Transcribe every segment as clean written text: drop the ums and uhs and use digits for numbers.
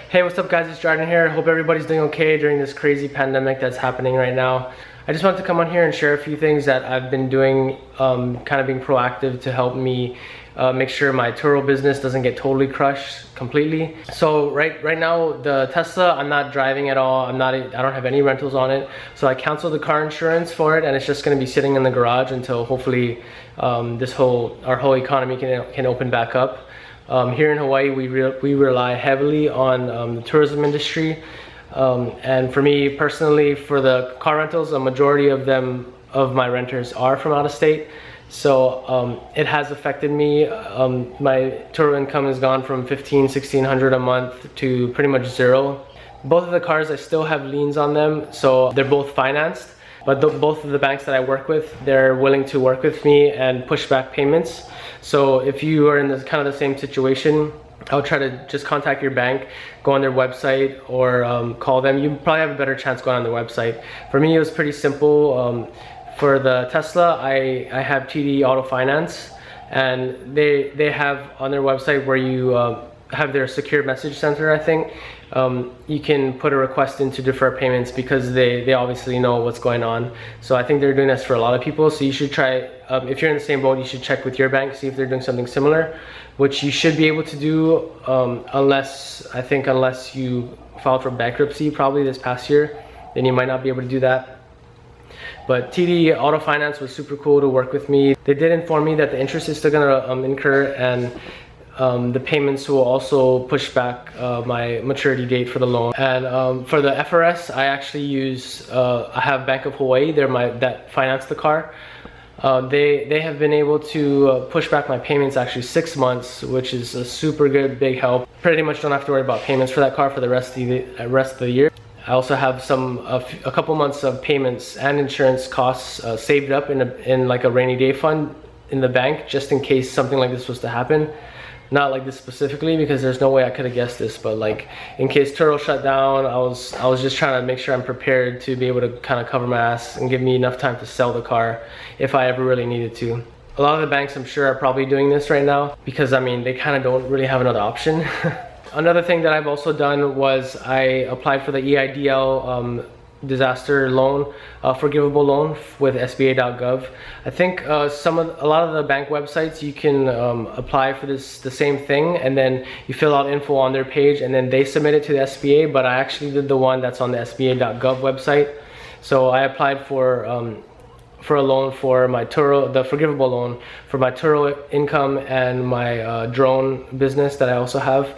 Hey, what's up guys, it's Jordan here. Hope everybody's doing okay during this crazy pandemic that's happening right now. I just wanted to come on here and share a few things that I've been doing, kind of being proactive to help me make sure my Turo business doesn't get totally crushed completely. So right now, the Tesla, I'm not driving at all. I don't have any rentals on it. So I canceled the car insurance for it, and it's just gonna be sitting in the garage until hopefully our whole economy can open back up. Here in Hawaii, we rely heavily on the tourism industry. And for me personally, for the car rentals, a majority of my renters are from out of state. So it has affected me. My Turo income has gone from $1,500–1,600 a month to pretty much zero. Both of the cars, I still have liens on them, so they're both financed. But both of the banks that I work with, they're willing to work with me and push back payments. So if you are in this kind of the same situation, I'll try to just contact your bank, go on their website, or call them. You probably have a better chance going on their website. For me, it was pretty simple. For the Tesla, I have TD Auto Finance, and they have on their website where you have their secure message center, I think. You can put a request in to defer payments because they obviously know what's going on. So I think they're doing this for a lot of people. So you should try, if you're in the same boat, you should check with your bank, see if they're doing something similar, which you should be able to do unless you filed for bankruptcy probably this past year, then you might not be able to do that. But TD Auto Finance was super cool to work with me. They did inform me that the interest is still gonna incur, and the payments will also push back my maturity date for the loan. And for the FRS, I actually I have Bank of Hawaii, that finance the car. They have been able to push back my payments actually 6 months, which is a super good big help. Pretty much don't have to worry about payments for that car for the rest of the year. I also have a couple months of payments and insurance costs saved up in like a rainy day fund in the bank, just in case something like this was to happen. Not like this specifically, because there's no way I could have guessed this, but like in case Turo shut down, I was just trying to make sure I'm prepared to be able to kind of cover my ass and give me enough time to sell the car if I ever really needed to. A lot of the banks, I'm sure, are probably doing this right now because I mean they kind of don't really have another option. Another thing that I've also done was I applied for the EIDL disaster loan, forgivable loan with SBA.gov. I think a lot of the bank websites, you can apply for the same thing, and then you fill out info on their page and then they submit it to the SBA, but I actually did the one that's on the SBA.gov website. So I applied for a loan for my Turo, the forgivable loan for my Turo income and my drone business that I also have,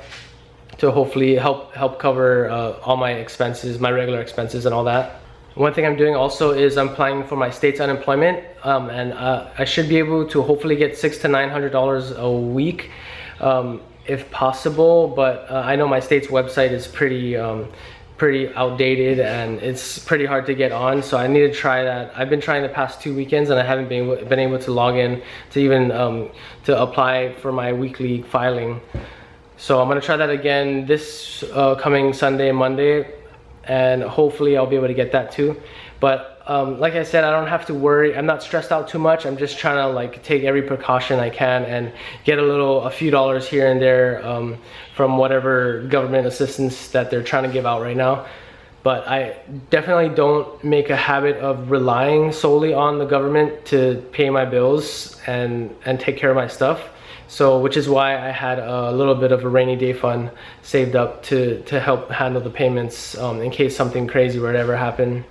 to hopefully help cover all my expenses, my regular expenses and all that. One thing I'm doing also is I'm applying for my state's unemployment, and I should be able to hopefully get $600 to $900 a week if possible, but I know my state's website is pretty outdated and it's pretty hard to get on, so I need to try that. I've been trying the past 2 weekends and I haven't been able to log in to even to apply for my weekly filing. So I'm gonna try that again this coming Sunday, Monday, and hopefully I'll be able to get that too. But like I said, I don't have to worry. I'm not stressed out too much. I'm just trying to like take every precaution I can and get a few dollars here and there from whatever government assistance that they're trying to give out right now. But I definitely don't make a habit of relying solely on the government to pay my bills and take care of my stuff. So, which is why I had a little bit of a rainy day fund saved up to help handle the payments in case something crazy were to ever happen.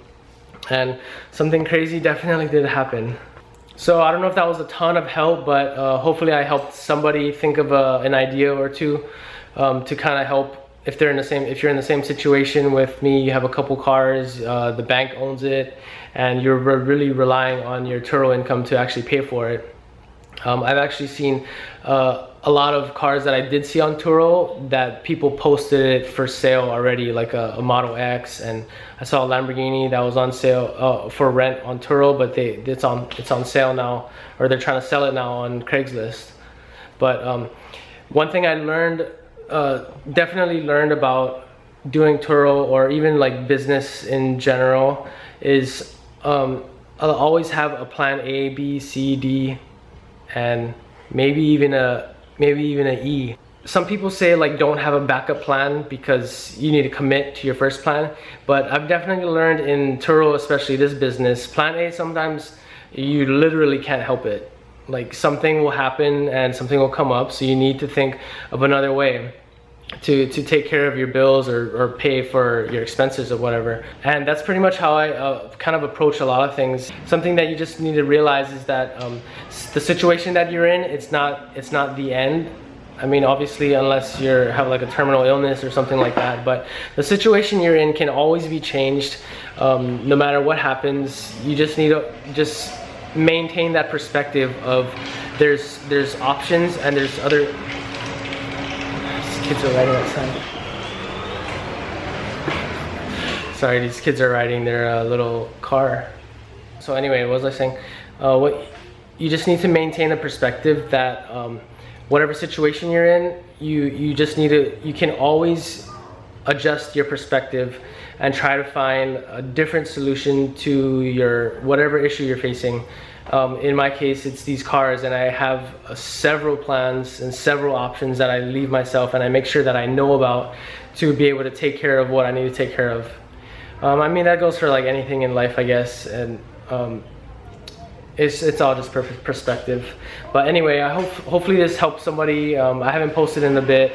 And something crazy definitely did happen. So I don't know if that was a ton of help, but hopefully I helped somebody think of an idea or two to kind of help if you're in the same situation with me. You have a couple cars, the bank owns it, and you're really relying on your Turo income to actually pay for it. I've actually seen a lot of cars that I did see on Turo that people posted it for sale already, like a Model X, and I saw a Lamborghini that was on sale for rent on Turo, but it's on sale now, or they're trying to sell it now on Craigslist. But one thing I definitely learned about doing Turo, or even like business in general, is I'll always have a plan A, B, C, D, and maybe even a E. some people say like don't have a backup plan because you need to commit to your first plan, but I've definitely learned in Turo, especially this business, plan A, sometimes you literally can't help it. Like something will happen and something will come up, so you need to think of another way to take care of your bills or pay for your expenses or whatever. And that's pretty much how I kind of approach a lot of things. Something that you just need to realize is that the situation that you're in, it's not the end. I mean, obviously, unless you have like a terminal illness or something like that, but the situation you're in can always be changed. No matter what happens, you just need to just maintain that perspective of there's options and there's other. These kids are riding outside. Sorry, these kids are riding their little car. So anyway, what was I saying? You just need to maintain a perspective that whatever situation you're in, you can always adjust your perspective and try to find a different solution to your whatever issue you're facing. In my case, it's these cars, and I have several plans and several options that I leave myself and I make sure that I know about to be able to take care of what I need to take care of. I mean, that goes for like anything in life, I guess, and it's all just perspective. But anyway, hopefully this helps somebody. I haven't posted in a bit.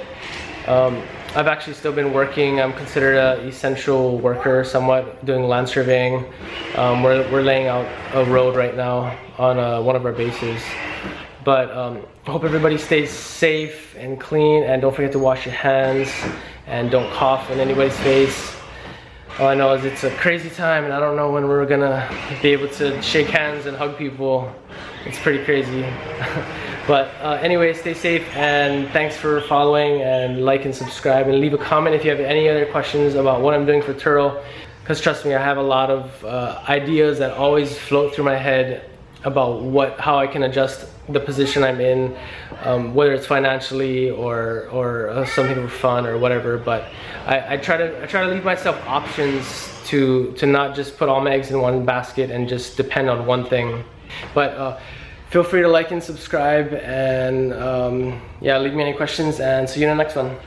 I've actually still been working. I'm considered an essential worker somewhat, doing land surveying. We're laying out a road right now on one of our bases. But I hope everybody stays safe and clean, and don't forget to wash your hands and don't cough in anybody's face. All I know is it's a crazy time and I don't know when we're gonna be able to shake hands and hug people. It's pretty crazy. But anyway, stay safe, and thanks for following, and like and subscribe, and leave a comment if you have any other questions about what I'm doing for Turo. Because trust me, I have a lot of ideas that always float through my head about how I can adjust the position I'm in, whether it's financially or something for fun or whatever. But I try to leave myself options to not just put all my eggs in one basket and just depend on one thing. But feel free to like and subscribe, and yeah, leave me any questions, and see you in the next one.